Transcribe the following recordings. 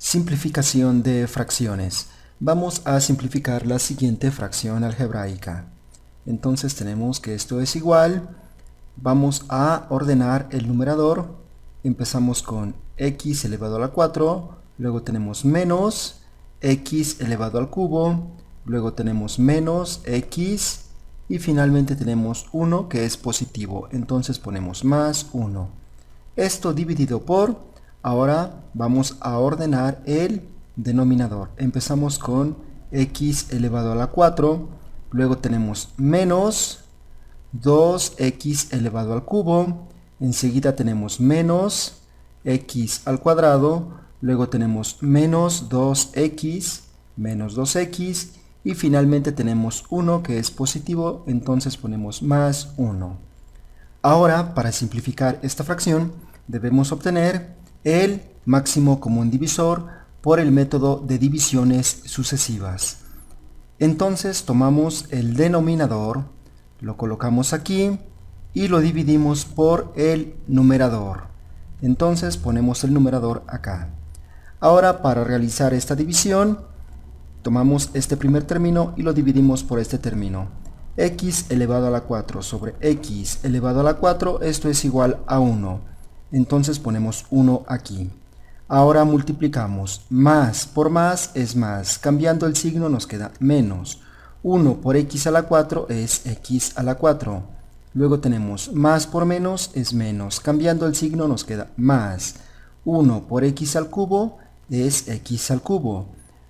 Simplificación de fracciones. Vamos a simplificar la siguiente fracción algebraica. Entonces tenemos que esto es igual. Vamos a ordenar el numerador. Empezamos con x elevado a la 4. Luego tenemos menos x elevado al cubo. Luego tenemos menos x. Y finalmente tenemos 1 que es positivo. Entonces ponemos más 1. Esto dividido por... Ahora vamos a ordenar el denominador. Empezamos con x elevado a la 4, luego tenemos menos 2x elevado al cubo, enseguida tenemos menos x al cuadrado, luego tenemos menos 2x, y finalmente tenemos 1 que es positivo, entonces ponemos más 1. Ahora, para simplificar esta fracción, debemos obtener el máximo común divisor por el método de divisiones sucesivas. Entonces tomamos el denominador, lo colocamos aquí y lo dividimos por el numerador. Entonces ponemos el numerador acá. Ahora, para realizar esta división, tomamos este primer término y lo dividimos por este término. X elevado a la 4 sobre x elevado a la 4, esto es igual a 1. Entonces ponemos 1 aquí. Ahora multiplicamos. Más por más es más. Cambiando el signo nos queda menos. 1 por x a la 4 es x a la 4. Luego tenemos más por menos es menos. Cambiando el signo nos queda más. 1 por x al cubo es x al cubo.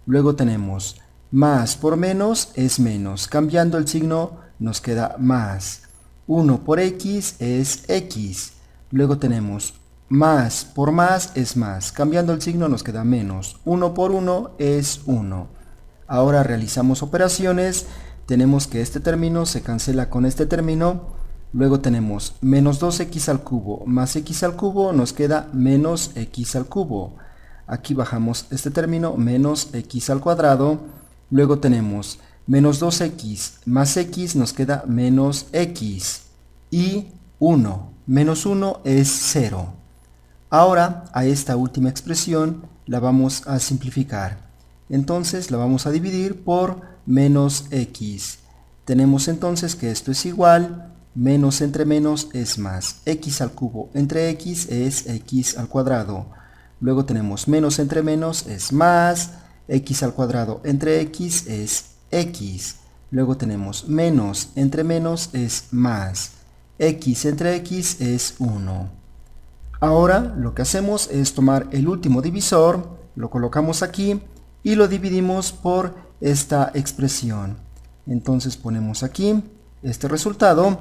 Luego tenemos más por menos es menos. Cambiando el signo nos queda más. 1 por x es x. Luego tenemos más por más es más. Cambiando el signo nos queda menos. 1 por 1 es 1. Ahora realizamos operaciones. Tenemos que este término se cancela con este término. Luego tenemos menos 2x al cubo más x al cubo. Nos queda menos x al cubo. Aquí bajamos este término, menos x al cuadrado. Luego tenemos menos 2x más x, nos queda menos x. Y 1. Menos 1 es 0. Ahora a esta última expresión la vamos a simplificar. Entonces la vamos a dividir por menos x. Tenemos entonces que esto es igual, menos entre menos es más. X al cubo entre x es x al cuadrado. Luego tenemos menos entre menos es más. X al cuadrado entre x es x. Luego tenemos menos entre menos es más. X entre x es 1. Ahora lo que hacemos es tomar el último divisor, lo colocamos aquí y lo dividimos por esta expresión. Entonces ponemos aquí este resultado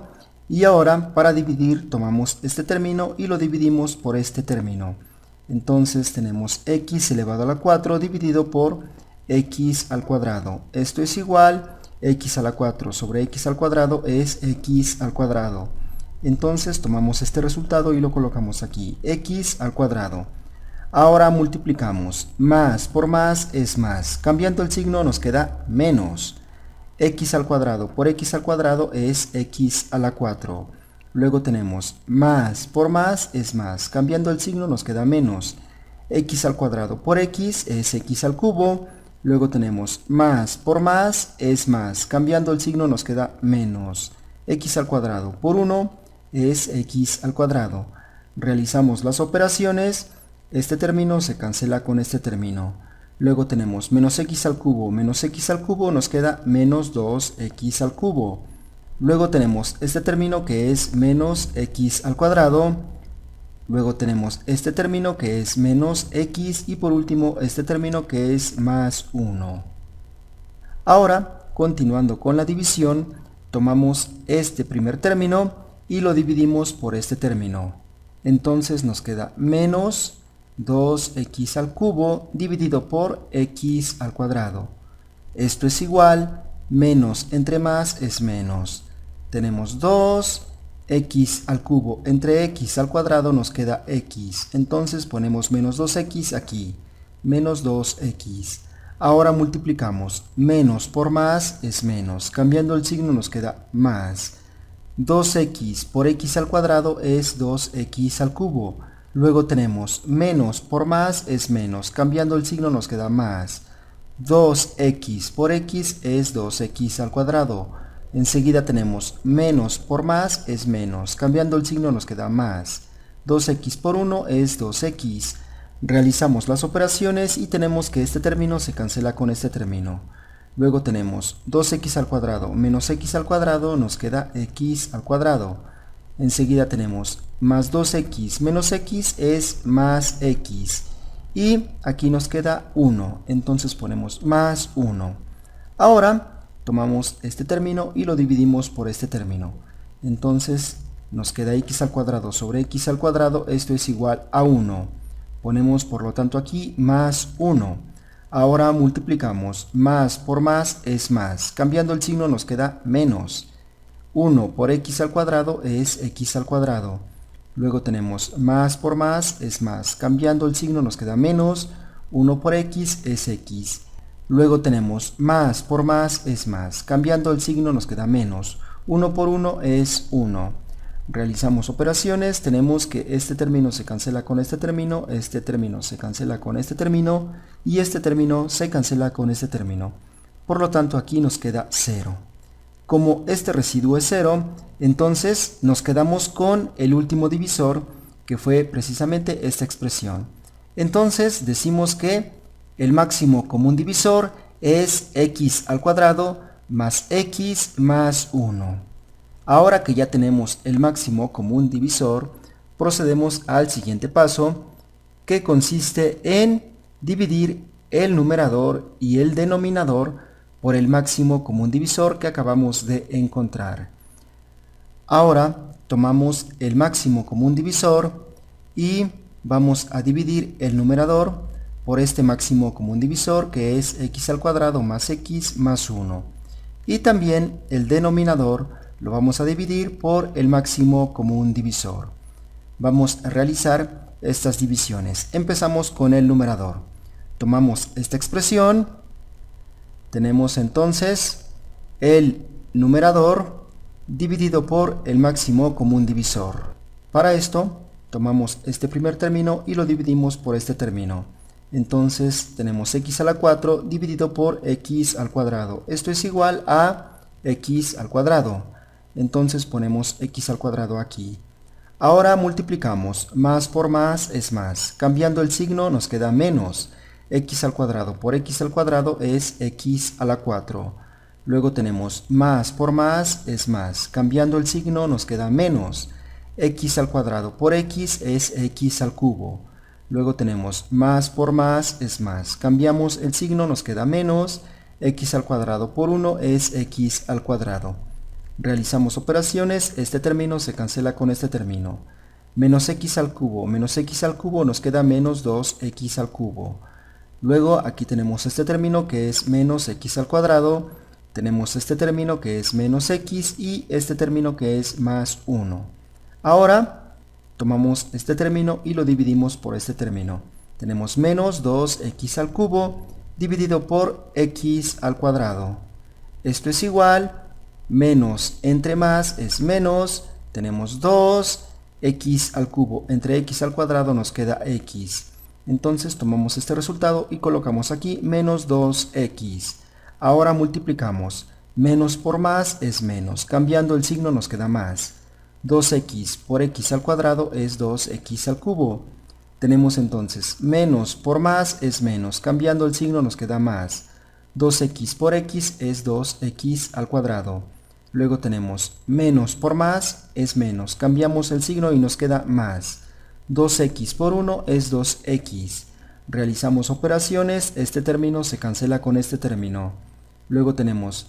y ahora para dividir tomamos este término y lo dividimos por este término. Entonces tenemos x elevado a la 4 dividido por x al cuadrado. Esto es igual, x a la 4 sobre x al cuadrado es x al cuadrado. Entonces tomamos este resultado y lo colocamos aquí, x al cuadrado. Ahora multiplicamos, más por más es más. Cambiando el signo nos queda menos. X al cuadrado por x al cuadrado es x a la 4. Luego tenemos más por más es más. Cambiando el signo nos queda menos. X al cuadrado por x es x al cubo. Luego tenemos más por más es más. Cambiando el signo nos queda menos. X al cuadrado por 1 es x al cuadrado. Realizamos las operaciones. Este término se cancela con este término. Luego tenemos menos x al cubo nos queda menos 2x al cubo. Luego tenemos este término que es menos x al cuadrado. Luego tenemos este término que es menos x y por último este término que es más 1. Ahora, continuando con la división, tomamos este primer término y lo dividimos por este término. Entonces nos queda menos 2x al cubo dividido por x al cuadrado. Esto es igual, menos entre más es menos. Tenemos 2x al cubo entre x al cuadrado nos queda x. Entonces ponemos menos 2x aquí, menos 2x. Ahora multiplicamos, menos por más es menos. Cambiando el signo nos queda más. 2x por x al cuadrado es 2x al cubo. Luego tenemos menos por más es menos. Cambiando el signo nos queda más. 2x por x es 2x al cuadrado. Enseguida tenemos menos por más es menos. Cambiando el signo nos queda más. 2x por 1 es 2x. Realizamos las operaciones y tenemos que este término se cancela con este término. Luego tenemos 2x al cuadrado menos x al cuadrado nos queda x al cuadrado. Enseguida tenemos más 2x menos x es más x. Y aquí nos queda 1. Entonces ponemos más 1. Ahora tomamos este término y lo dividimos por este término. Entonces nos queda x al cuadrado sobre x al cuadrado. Esto es igual a 1. Ponemos por lo tanto aquí más 1. Ahora multiplicamos. Más por más es más. Cambiando el signo nos queda menos. 1 por x al cuadrado es x al cuadrado. Luego tenemos más por más es más. Cambiando el signo nos queda menos. 1 por x es x. Luego tenemos más por más es más. Cambiando el signo nos queda menos. 1 por 1 es 1. Realizamos operaciones. Tenemos que este término se cancela con este término se cancela con este término y este término se cancela con este término. Por lo tanto aquí nos queda 0. Como este residuo es 0, entonces nos quedamos con el último divisor, que fue precisamente esta expresión. Entonces decimos que el máximo común divisor es x al cuadrado más x más 1. Ahora que ya tenemos el máximo común divisor, procedemos al siguiente paso, que consiste en dividir el numerador y el denominador por el máximo común divisor que acabamos de encontrar. Ahora tomamos el máximo común divisor y vamos a dividir el numerador por este máximo común divisor, que es x al cuadrado más x más 1. Y también el denominador lo vamos a dividir por el máximo común divisor. Vamos a realizar estas divisiones. Empezamos con el numerador. Tomamos esta expresión. Tenemos entonces el numerador dividido por el máximo común divisor. Para esto tomamos este primer término y lo dividimos por este término. Entonces tenemos x a la 4 dividido por x al cuadrado. Esto es igual a x al cuadrado. Entonces ponemos x al cuadrado aquí. Ahora multiplicamos. Más por más es más. Cambiando el signo nos queda menos. X al cuadrado por x al cuadrado es x a la 4. Luego tenemos más por más es más. Cambiando el signo nos queda menos. X al cuadrado por x es x al cubo. Luego tenemos más por más es más. Cambiamos el signo nos queda menos. X al cuadrado por 1 es x al cuadrado. Realizamos operaciones. Este término se cancela con este término. Menos x al cubo nos queda menos 2x al cubo. Luego aquí tenemos este término que es menos x al cuadrado, tenemos este término que es menos x y este término que es más 1. Ahora tomamos este término y lo dividimos por este término. Tenemos menos 2x al cubo dividido por x al cuadrado. Esto es igual, menos entre más es menos, tenemos 2x al cubo, entre x al cuadrado nos queda x. Entonces tomamos este resultado y colocamos aquí menos 2x. Ahora multiplicamos. Menos por más es menos. Cambiando el signo nos queda más. 2x por x al cuadrado es 2x al cubo. Tenemos entonces menos por más es menos. Cambiando el signo nos queda más. 2x por x es 2x al cuadrado. Luego tenemos menos por más es menos. Cambiamos el signo y nos queda más. 2x por 1 es 2x. Realizamos operaciones, este término se cancela con este término. Luego tenemos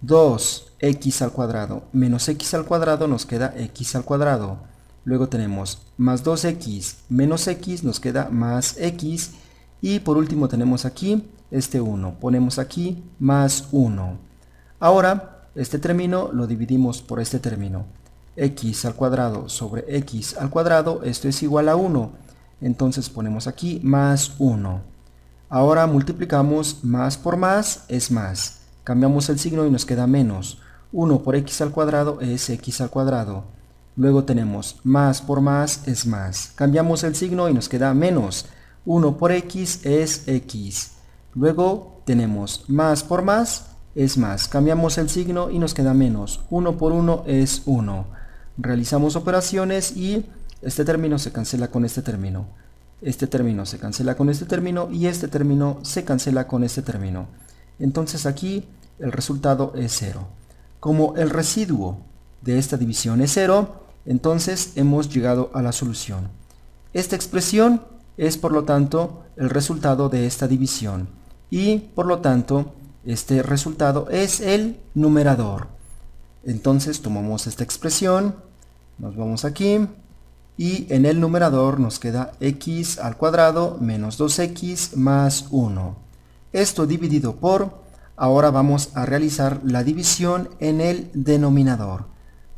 2x al cuadrado menos x al cuadrado nos queda x al cuadrado. Luego tenemos más 2x menos x nos queda más x. Y por último tenemos aquí este 1. Ponemos aquí más 1. Ahora este término lo dividimos por este término. X al cuadrado sobre x al cuadrado, esto es igual a 1. Entonces ponemos aquí más 1. Ahora multiplicamos. Más por más es más. Cambiamos el signo y nos queda menos. 1 por x al cuadrado es x al cuadrado. Luego tenemos más por más es más. Cambiamos el signo y nos queda menos. 1 por x es x. Luego tenemos más por más es más. Cambiamos el signo y nos queda menos. 1 por 1 es 1. Realizamos operaciones y este término se cancela con este término. Este término se cancela con este término y este término se cancela con este término. Entonces aquí el resultado es 0. Como el residuo de esta división es 0, entonces hemos llegado a la solución. Esta expresión es por lo tanto el resultado de esta división y por lo tanto este resultado es el numerador. Entonces tomamos esta expresión, nos vamos aquí y en el numerador nos queda x al cuadrado menos 2x más 1. Esto dividido por, ahora vamos a realizar la división en el denominador.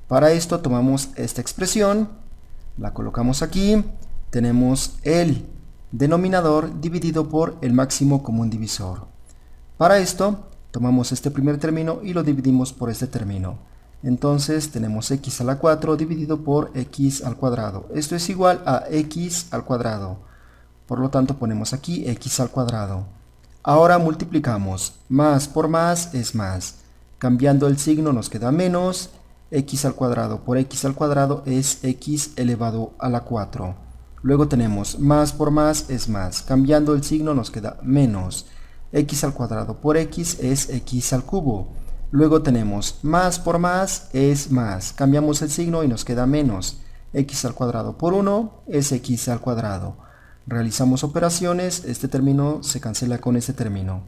Para esto tomamos esta expresión, la colocamos aquí, tenemos el denominador dividido por el máximo común divisor. Para esto tomamos este primer término y lo dividimos por este término. Entonces tenemos x a la 4 dividido por x al cuadrado. Esto es igual a x al cuadrado. Por lo tanto ponemos aquí x al cuadrado. Ahora multiplicamos. Más por más es más. Cambiando el signo nos queda menos. X al cuadrado por x al cuadrado es x elevado a la 4. Luego tenemos más por más es más. Cambiando el signo nos queda menos. X al cuadrado por x es x al cubo. Luego tenemos más por más es más. Cambiamos el signo y nos queda menos. X al cuadrado por 1 es x al cuadrado. Realizamos operaciones, este término se cancela con este término.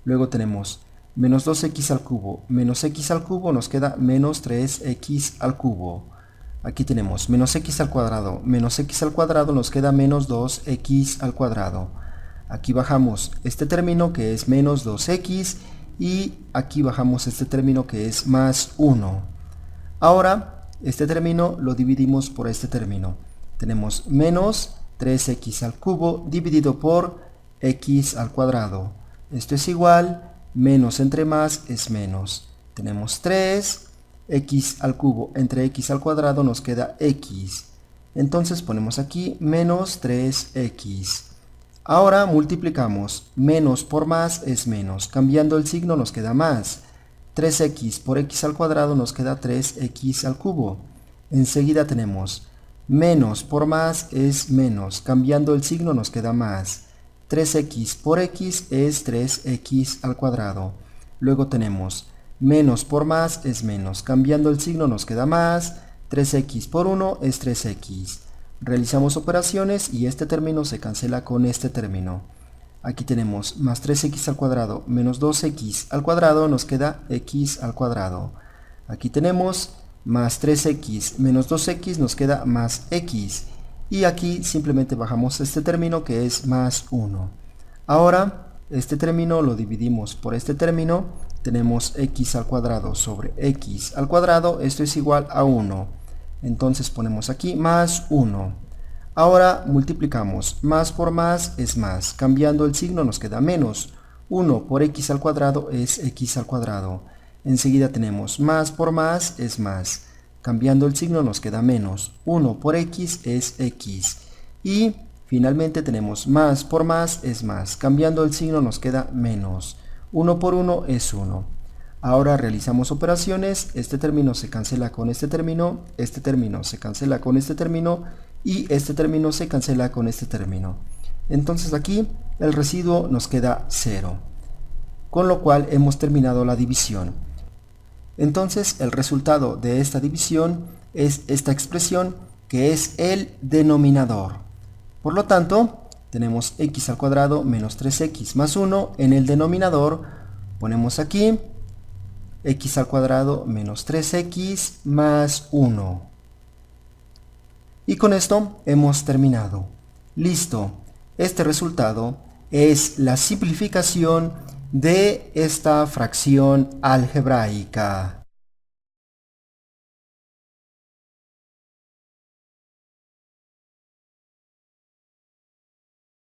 Luego tenemos menos 2x al cubo menos x al cubo nos queda menos 3x al cubo. Aquí tenemos menos x al cuadrado menos x al cuadrado nos queda menos 2x al cuadrado. Aquí bajamos este término que es menos 2x y aquí bajamos este término que es más 1. Ahora este término lo dividimos por este término. Tenemos menos 3x al cubo dividido por x al cuadrado. Esto es igual, menos entre más es menos. Tenemos 3, x al cubo entre x al cuadrado nos queda x. Entonces ponemos aquí menos 3x. Ahora multiplicamos. Menos por más es menos. Cambiando el signo nos queda más. 3x por x al cuadrado nos queda 3x al cubo. Enseguida tenemos menos por más es menos. Cambiando el signo nos queda más. 3x por x es 3x al cuadrado. Luego tenemos menos por más es menos. Cambiando el signo nos queda más. 3x por 1 es 3x. Realizamos operaciones y este término se cancela con este término. Aquí tenemos más 3x al cuadrado menos 2x al cuadrado nos queda x al cuadrado. Aquí tenemos más 3x menos 2x nos queda más x. Y aquí simplemente bajamos este término que es más 1. Ahora este término lo dividimos por este término. Tenemos x al cuadrado sobre x al cuadrado. Esto es igual a 1. Entonces ponemos aquí más 1. Ahora multiplicamos. Más por más es más. Cambiando el signo nos queda menos. 1 por x al cuadrado es x al cuadrado. Enseguida tenemos más por más es más. Cambiando el signo nos queda menos. 1 por x es x. Y finalmente tenemos más por más es más. Cambiando el signo nos queda menos. 1 por 1 es 1. Ahora realizamos operaciones, este término se cancela con este término se cancela con este término y este término se cancela con este término. Entonces aquí el residuo nos queda 0, con lo cual hemos terminado la división. Entonces el resultado de esta división es esta expresión que es el denominador. Por lo tanto, tenemos x al cuadrado menos 3x más 1 en el denominador, ponemos aquí x al cuadrado menos 3x más 1. Y con esto hemos terminado. Listo. Este resultado es la simplificación de esta fracción algebraica.